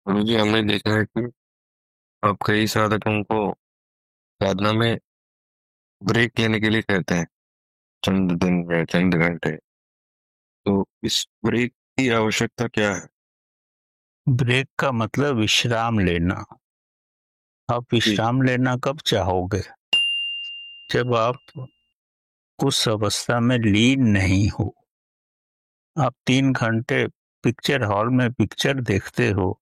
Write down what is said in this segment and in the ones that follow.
जी हमने देखा है कि अब कई साधकों को साधना में ब्रेक लेने के लिए कहते हैं। चंद दिन या चंद घंटे। तो इस ब्रेक की आवश्यकता क्या है? ब्रेक का मतलब विश्राम लेना। आप जी। विश्राम लेना कब चाहोगे? जब आप उस अवस्था में लीन नहीं हो। आप 3 घंटे पिक्चर हॉल में पिक्चर देखते हो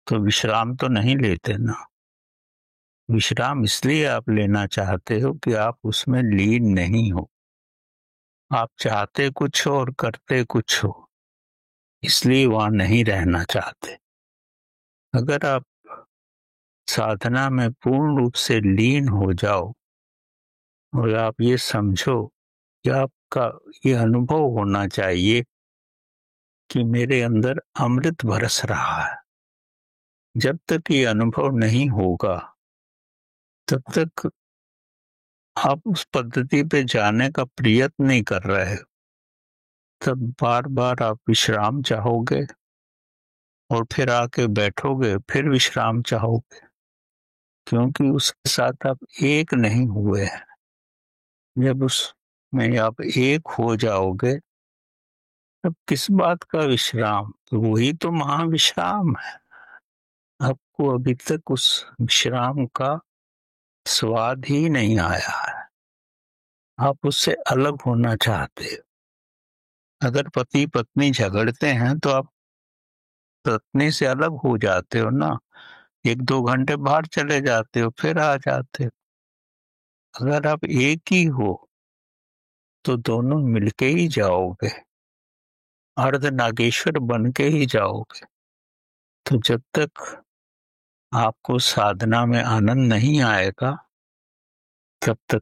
तो विश्राम तो नहीं लेते ना। विश्राम इसलिए आप लेना चाहते हो कि आप उसमें लीन नहीं हो। आप चाहते कुछ हो और करते कुछ हो, इसलिए वहां नहीं रहना चाहते। अगर आप साधना में पूर्ण रूप से लीन हो जाओ और आप ये समझो कि आपका ये अनुभव होना चाहिए कि मेरे अंदर अमृत बरस रहा है। जब तक ये अनुभव नहीं होगा तब तक आप उस पद्धति पे जाने का प्रयत्न नहीं कर रहे हो। तब बार बार आप विश्राम चाहोगे और फिर आके बैठोगे, फिर विश्राम चाहोगे, क्योंकि उसके साथ आप एक नहीं हुए हैं। जब उसमें आप एक हो जाओगे तब किस बात का विश्राम? तो वही तो महाविश्राम है। आपको अभी तक उस विश्राम का स्वाद ही नहीं आया है। आप उससे अलग होना चाहते हो। अगर पति पत्नी झगड़ते हैं तो आप पत्नी से अलग हो जाते हो ना। 1-2 घंटे बाहर चले जाते हो, फिर आ जाते हो। अगर आप एक ही हो तो दोनों मिलके ही जाओगे, अर्ध नागेश्वर बन के ही जाओगे। तो जब तक आपको साधना में आनंद नहीं आएगा तब तक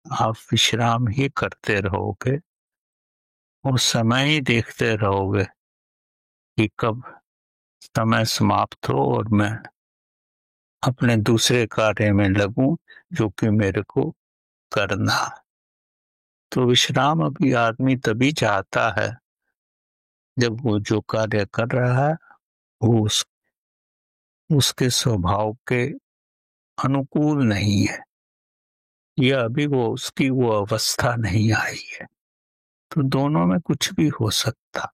आप विश्राम ही करते रहोगे और समय ही देखते रहोगे कि कब समय समाप्त हो और मैं अपने दूसरे कार्य में लगूं जो कि मेरे को करना है। तो विश्राम अभी आदमी तभी चाहता है जब वो जो कार्य कर रहा है वो उसके स्वभाव के अनुकूल नहीं है, या अभी वो उसकी वो अवस्था नहीं आई है। तो दोनों में कुछ भी हो सकता।